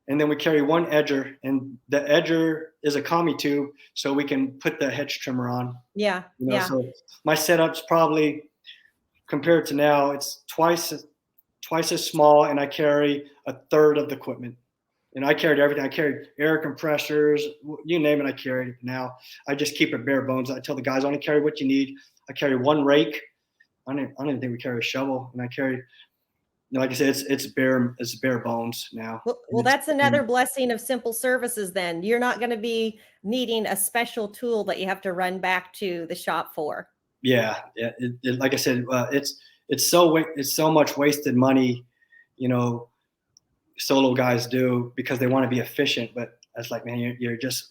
and then we carry 1 edger, and the edger is a commie tube, so we can put the hedge trimmer on. Yeah. So my setup's probably, compared to now, it's twice as small, and I carry a third of the equipment. And I carried everything. I carried air compressors, you name it, I carried it. Now I just keep it bare bones. I tell the guys, only carry what you need. I carry 1 rake. I don't even think we carry a shovel. And I carry, like I said, it's bare bones now. Well, that's another blessing of simple services. Then you're not going to be needing a special tool that you have to run back to the shop for. Yeah. Like I said, it's so much wasted money, solo guys do because they want to be efficient. But it's like, man, you're just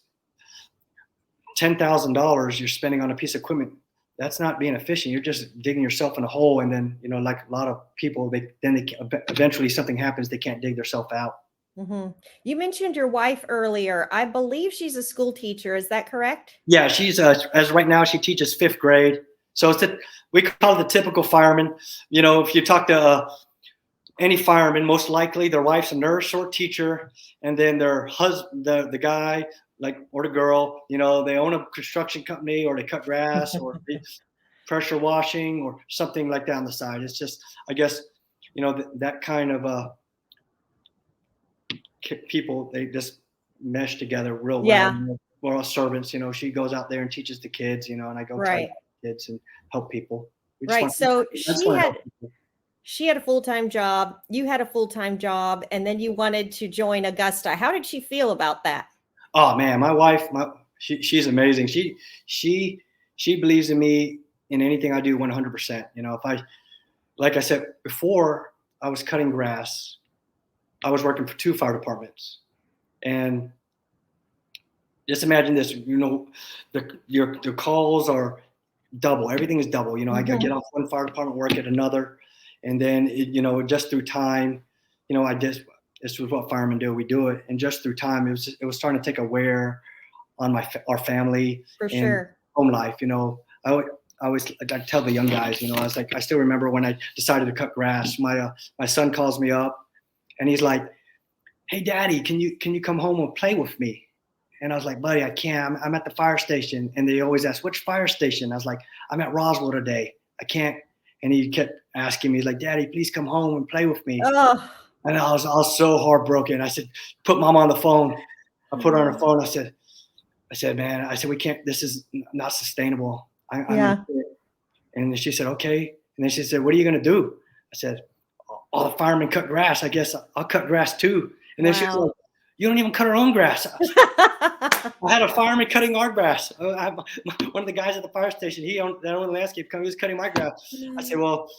$10,000 you're spending on a piece of equipment. That's not being efficient. You're just digging yourself in a hole. And then, like a lot of people, they eventually something happens. They can't dig themselves out. Mm-hmm. You mentioned your wife earlier. I believe she's a school teacher. Is that correct? Yeah, she's as right now she teaches 5th grade. So we call it the typical fireman. If you talk to any fireman, most likely their wife's a nurse or a teacher, and then their husband, the guy, or the girl, they own a construction company, or they cut grass, or pressure washing, or something like that on the side. It's just, I guess, that kind of people, they just mesh together real well. Yeah. We're all servants. She goes out there and teaches the kids, and I go Right. try kids and help people. Right. So she had a full-time job. You had a full-time job, and then you wanted to join Augusta. How did she feel about that? Oh man, my wife, she's amazing. She believes in me in anything I do 100%. Like I said before, I was cutting grass. I was working for 2 fire departments, and just imagine this. Your calls are double. Everything is double. Mm-hmm. I get off one fire department, work at another, and then just through time, this was what firemen do. We do it, and just through time, it was starting to take a wear on our family and home life. I always I tell the young guys, I was like, I still remember when I decided to cut grass. My son calls me up, and he's like, "Hey, Daddy, can you come home and play with me?" And I was like, "Buddy, I can't. I'm at the fire station." And they always ask, "Which fire station?" I was like, "I'm at Roswell today. I can't." And he kept asking me, like, "Daddy, please come home and play with me." Oh. And I was so heartbroken. I said, "Put Mom on the phone." I put her on the phone. I said, "Man," I said, "we can't. This is not sustainable." Yeah. And she said, "Okay." And then she said, "What are you gonna do?" I said, "All the firemen cut grass. I guess I'll cut grass too." And then she was like, "You don't even cut our own grass." I had a fireman cutting our grass. One of the guys at the fire station, he owned the landscape company, he was cutting my grass. I said, "Well,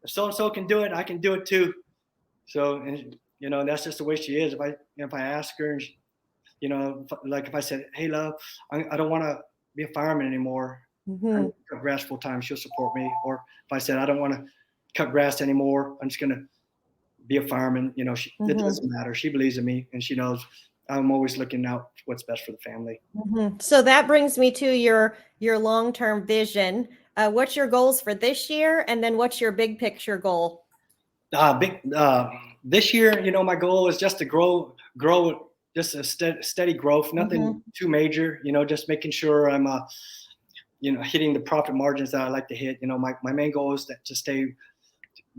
if so-and-so can do it, I can do it too." So, and that's just the way she is. If I ask her, like if I said, "Hey, love, I don't want to be a fireman anymore. Mm-hmm. I cut grass full time," she'll support me. Or if I said, "I don't want to cut grass anymore, I'm just gonna be a fireman," it doesn't matter. She believes in me, and she knows I'm always looking out what's best for the family. Mm-hmm. So that brings me to your long-term vision. What's your goals for this year, and then what's your big picture goal? This year, my goal is just to grow, just a steady growth, nothing too major. Just making sure I'm, hitting the profit margins that I like to hit. My main goal is to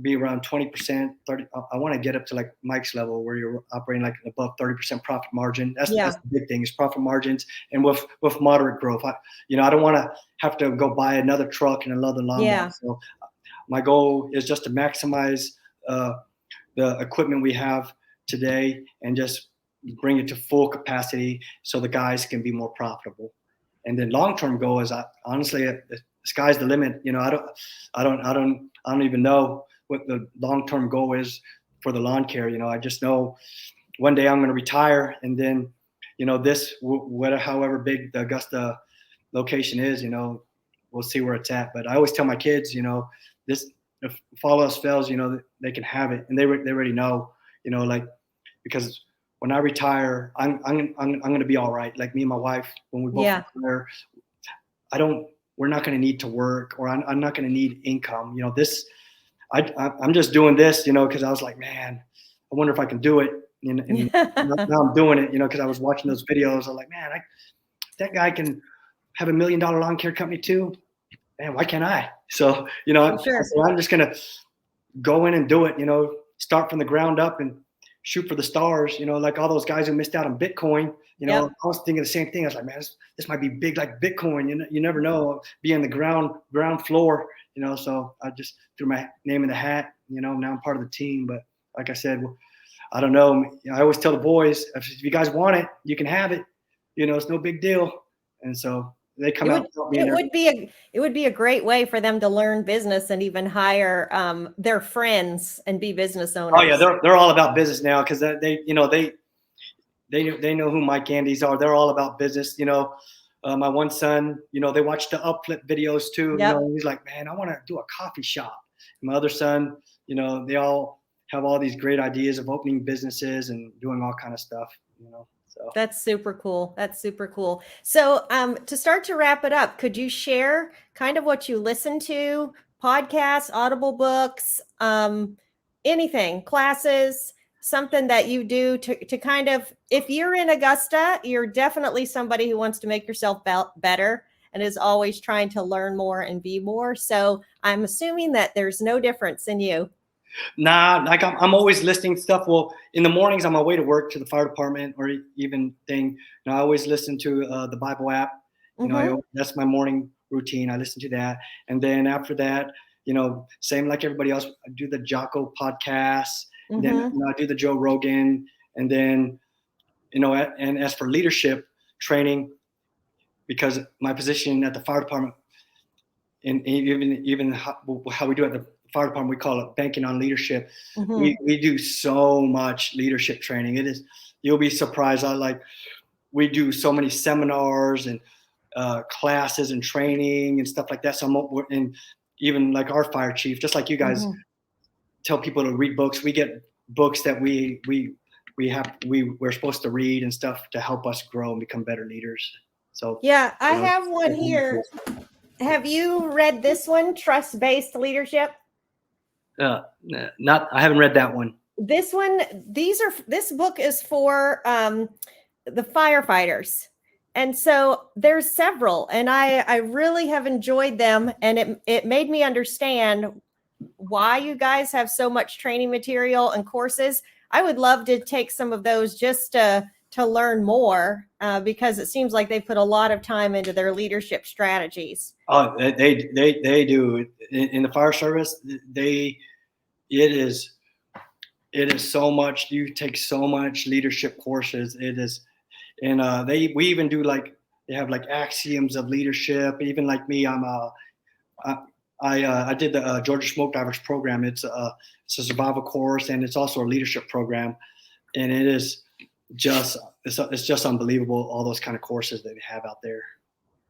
be around 20%, 30. I want to get up to like Mike's level, where you're operating like above 30% profit margin. That's the big thing, is profit margins, and with moderate growth. I don't want to have to go buy another truck and another lawnmower. Yeah. So my goal is just to maximize the equipment we have today and just bring it to full capacity so the guys can be more profitable. And then long-term goal is, honestly, the sky's the limit. I don't even know what the long-term goal is for the lawn care. I just know one day I'm going to retire, and then, however big the Augusta location is, we'll see where it's at. But I always tell my kids, this, if all else fails, they can have it, and they already know, because when I retire, I'm going to be all right. Like me and my wife, when we both retire, we're not going to need to work, or I'm not going to need income. I'm just doing this, because I was like, man, I wonder if I can do it. And now I'm doing it, because I was watching those videos. I was like, man, that guy can have $1 million lawn care company too. Man, why can't I? So, I'm just going to go in and do it, start from the ground up and shoot for the stars, like all those guys who missed out on Bitcoin. I was thinking the same thing. I was like, man, this might be big like Bitcoin. You never know, be on the ground floor, so I just threw my name in the hat. Now I'm part of the team. But like I said, I don't know. I always tell the boys, if you guys want it, you can have it. It's no big deal. And so they come It out would and help me. it would be a great way for them to learn business and even hire their friends and be business Oh yeah, owners. they're all about business now because they know who Mike Andes are. They're all about business. My one son, they watch the upflip videos too. Yep. He's like, man, I want to do a coffee shop. And my other son, they all have all these great ideas of opening businesses and doing all kind of stuff. So That's super cool. That's super cool. So, to start to wrap it up, could you share kind of what you listen to, podcasts, audible books, anything, classes, something that you do to kind of, if you're in Augusta, you're definitely somebody who wants to make yourself better and is always trying to learn more and be more. So I'm assuming that there's no difference in you. nah, like I'm always listening to stuff. Well, in the mornings on my way to work to the fire department or even thing, I always listen to the Bible app. Mm-hmm. That's my morning routine. I listen to that, and then after that, same like everybody else, I do the Jocko podcast, and then Mm-hmm. I do the Joe Rogan, and then and as for leadership training, because my position at the fire department, and even how we do it at the fire department, we call it banking on leadership. Mm-hmm. We do so much leadership training. You'll be surprised. We do so many seminars and classes and training and stuff like that. So and even like our fire chief, just like you guys Mm-hmm. tell people to read books, we get books that we're supposed to read and stuff to help us grow and become better leaders. So Yeah, I you know, have one here. Have you read this one, Trust-Based Leadership? I haven't read that one. This one, this book is for the firefighters. And so there's several, and I really have enjoyed them, and it made me understand why you guys have so much training material and courses. I would love to take some of those just to learn more because it seems like they put a lot of time into their leadership strategies. Oh, they do in the fire service. It is so much. You take so much leadership courses. It is, and we even do they have like axioms of leadership. Even like me, I did the Georgia Smoke Divers program. It's a survival course, and it's also a leadership program, and it's just unbelievable, all those kind of courses that they have out there.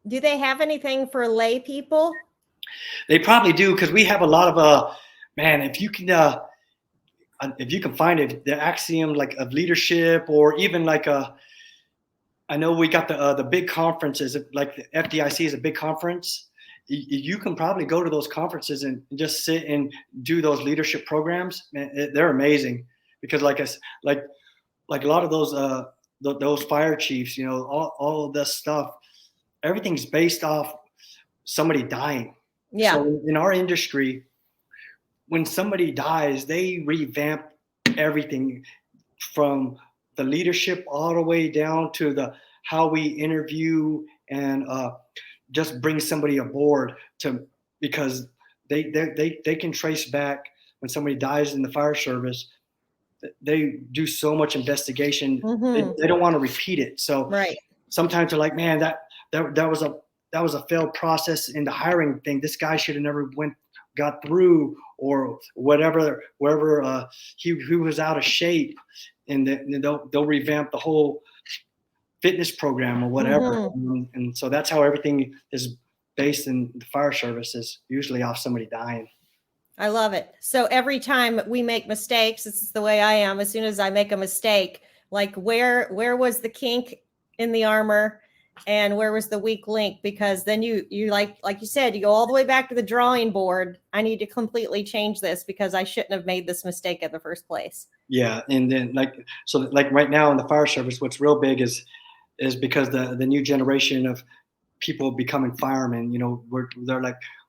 Do they have anything for lay people? They probably do, because we have a lot of man, if you can find it, the axiom like of leadership, or even like I know we got the big conferences, like the FDIC is a big conference. You can probably go to those conferences and just sit and do those leadership programs. Man, they're amazing, because like a lot of those fire chiefs, all of this stuff, everything's based off somebody dying. Yeah. So in our industry, when somebody dies, they revamp everything from the leadership all the way down to how we interview and just bring somebody aboard because they can trace back when somebody dies in the fire service. They do so much investigation. Mm-hmm. They don't want to repeat it. So Right. sometimes they're like, man, that was a failed process in the hiring thing. This guy should have never got through, or wherever he was out of shape, and then they'll revamp the whole fitness program or whatever. Mm-hmm. And so that's how everything is based in the fire service, is usually off somebody dying. I love it. So every time we make mistakes, this is the way I am. As soon as I make a mistake, like where was the kink in the armor, and where was the weak link? Because then you like you said, you go all the way back to the drawing board. I need to completely change this because I shouldn't have made this mistake in the first place. Yeah, and then like right now in the fire service, what's real big is because the new generation of people becoming firemen.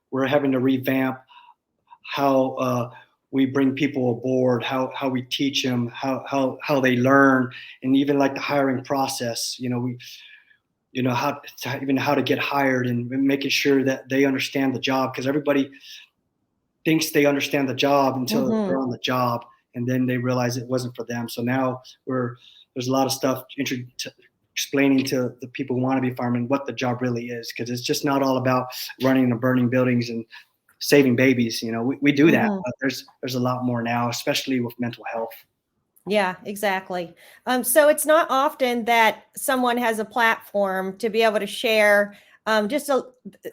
We're having to revamp how we bring people aboard, how we teach them, how they learn, and even like the hiring process. How to get hired, and making sure that they understand the job, because everybody thinks they understand the job until Mm-hmm. they're on the job, and then they realize it wasn't for them. So now there's a lot of stuff explaining to the people who want to be firemen what the job really is, because it's just not all about running and burning buildings and saving babies. We do that, but there's a lot more now, especially with mental health. Yeah, exactly. So it's not often that someone has a platform to be able to share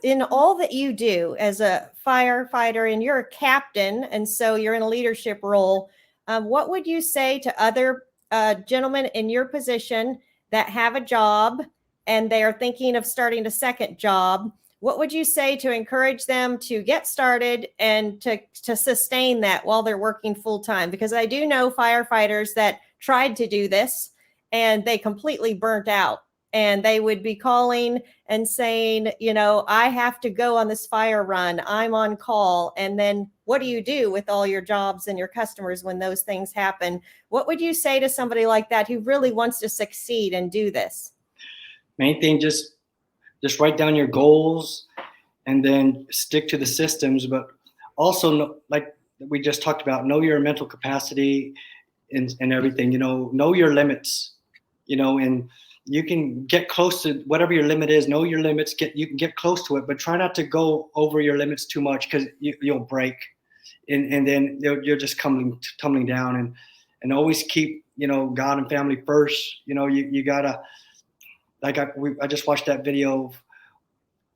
in all that you do as a firefighter, and you're a captain, and so you're in a leadership role. What would you say to other gentlemen in your position that have a job and they are thinking of starting a second job? What would you say to encourage them to get started and to sustain that while they're working full time? Because I do know firefighters that tried to do this and they completely burnt out, and they would be calling and saying, I have to go on this fire run, I'm on call. And then what do you do with all your jobs and your customers when those things happen? What would you say to somebody like that who really wants to succeed and do this? Main thing, just write down your goals and then stick to the systems. But also, like we just talked about, know your mental capacity and everything. Know your limits. And you can get close to whatever your limit is. Know your limits. You can get close to it, but try not to go over your limits too much, because you'll break, and then you're just tumbling down. And always keep God and family first. You gotta, like I just watched that video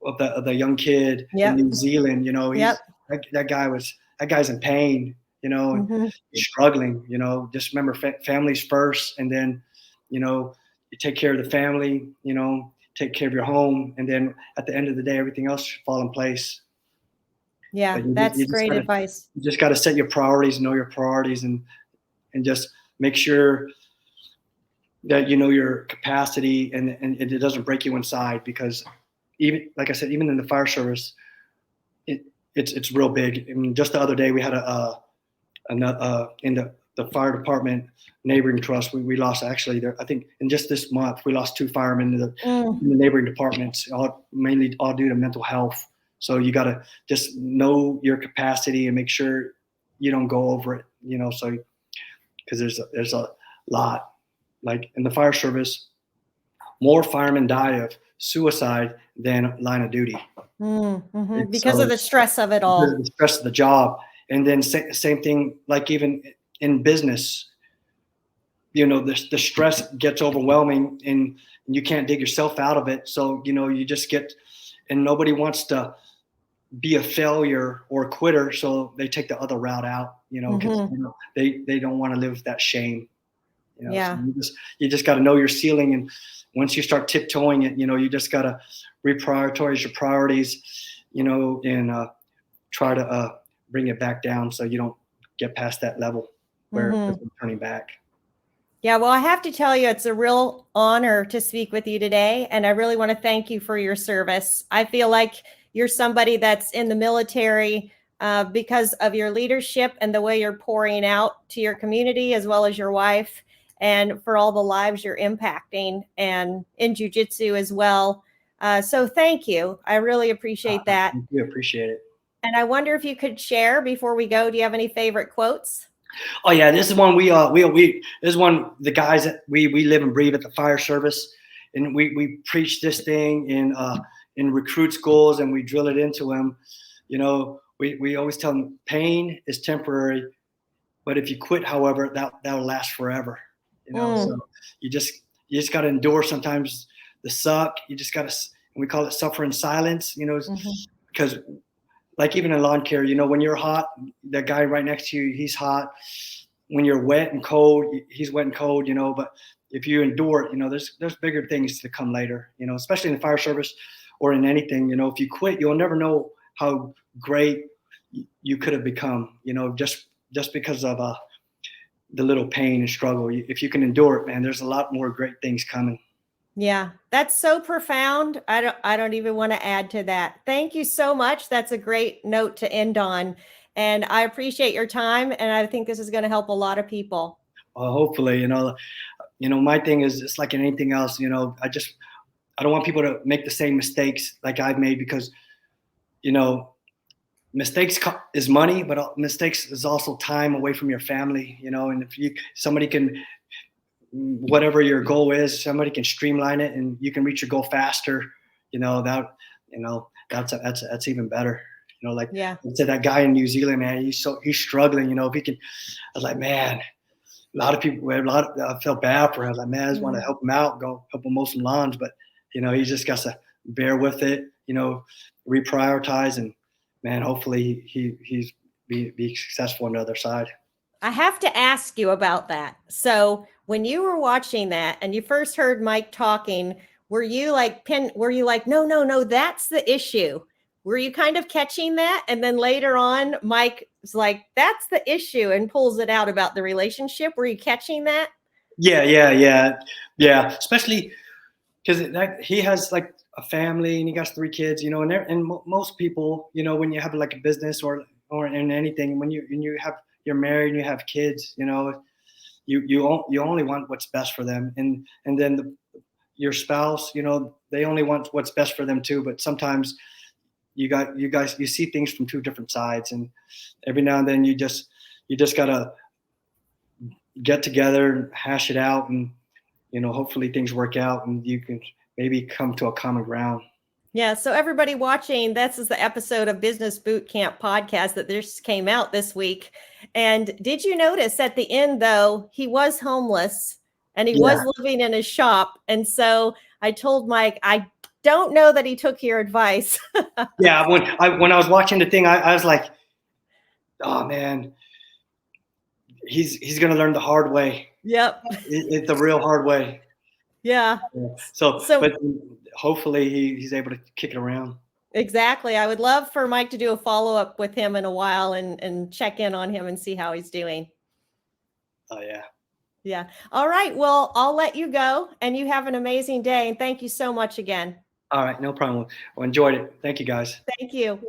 of the young kid in New Zealand. That guy's in pain. He's struggling. Just remember, family's first, and then you take care of the family. Take care of your home, and then at the end of the day, everything else should fall in place. Yeah, that's great advice. You just got to set your priorities, know your priorities, and just make sure that you know your capacity, and it doesn't break you inside, because even, like I said, even in the fire service, it's real big. I mean, just the other day we had in the fire department neighboring to us, we lost, actually, I think in just this month we lost 2 firemen in the neighboring departments, mainly all due to mental health. So you got to just know your capacity and make sure you don't go over it. So because there's a lot, like in the fire service, more firemen die of suicide than line of duty. Because of the stress of it all. The stress of the job. And then same thing, like even in business, the stress gets overwhelming and you can't dig yourself out of it. So, you just get, and nobody wants to be a failure or a quitter. So they take the other route out, because they don't want to live with that shame. Yeah. So you just got to know your ceiling. And once you start tiptoeing it, you just got to reprioritize your priorities, and try to bring it back down so you don't get past that level where it's turning back. Yeah, well, I have to tell you, it's a real honor to speak with you today. And I really want to thank you for your service. I feel like you're somebody that's in the military because of your leadership and the way you're pouring out to your community, as well as your wife, and for all the lives you're impacting, and in jiu-jitsu as well. So thank you. I really appreciate that. We appreciate it. And I wonder if you could share before we go, do you have any favorite quotes? Oh yeah, this is one this is one, the guys that we live and breathe at the fire service, and we preach this thing in recruit schools, and we drill it into them. We always tell them pain is temporary, but if you quit, however, that'll last forever. So you just got to endure sometimes the suck. You just got to, we call it suffer in silence, because like even in lawn care, when you're hot, that guy right next to you, he's hot. When you're wet and cold, he's wet and cold, but if you endure it, there's bigger things to come later, especially in the fire service or in anything. If you quit, you'll never know how great you could have become, just because of the little pain and struggle. If you can endure it, man, there's a lot more great things coming. Yeah, that's so profound. I don't even want to add to that. Thank you so much. That's a great note to end on. And I appreciate your time. And I think this is going to help a lot of people. Hopefully, my thing is, it's like anything else, I don't want people to make the same mistakes like I've made, because, mistakes is money, but mistakes is also time away from your family, and if somebody can whatever your goal is, somebody can streamline it and you can reach your goal faster. That's even better. Like Yeah. to that guy in New Zealand, man, he's struggling. If he can, I was like, man, I felt bad for him. I was like, man, I just want to help him out, go help him mow some lawns, but he just got to bear with it, reprioritize, and man, hopefully he's be successful on the other side. I have to ask you about that. So when you were watching that and you first heard Mike talking, were you like, no, that's the issue? Were you kind of catching that? And then later on, Mike was like, that's the issue, and pulls it out about the relationship. Were you catching that? Yeah. Especially because he has like a family and he got 3 kids, and most people, when you have like a business or in anything, when you're married and you have kids, you only want what's best for them, and then your spouse, they only want what's best for them too. But sometimes you see things from 2 different sides, and every now and then you just gotta get together and hash it out, and hopefully things work out and you can maybe come to a common ground. Yeah. So everybody watching, this is the episode of Business Boot Camp podcast that just came out this week. And did you notice at the end, though, he was homeless and he was living in his shop. And so I told Mike, I don't know that he took your advice. Yeah. When I was watching the thing, I was like, oh man, he's going to learn the hard way. Yep. It's the real hard way. Yeah. So but hopefully he's able to kick it around. Exactly. I would love for Mike to do a follow-up with him in a while and check in on him and see how he's doing. Oh yeah. Yeah. All right. Well, I'll let you go, and you have an amazing day. And thank you so much again. All right. No problem. Well, enjoyed it. Thank you, guys. Thank you.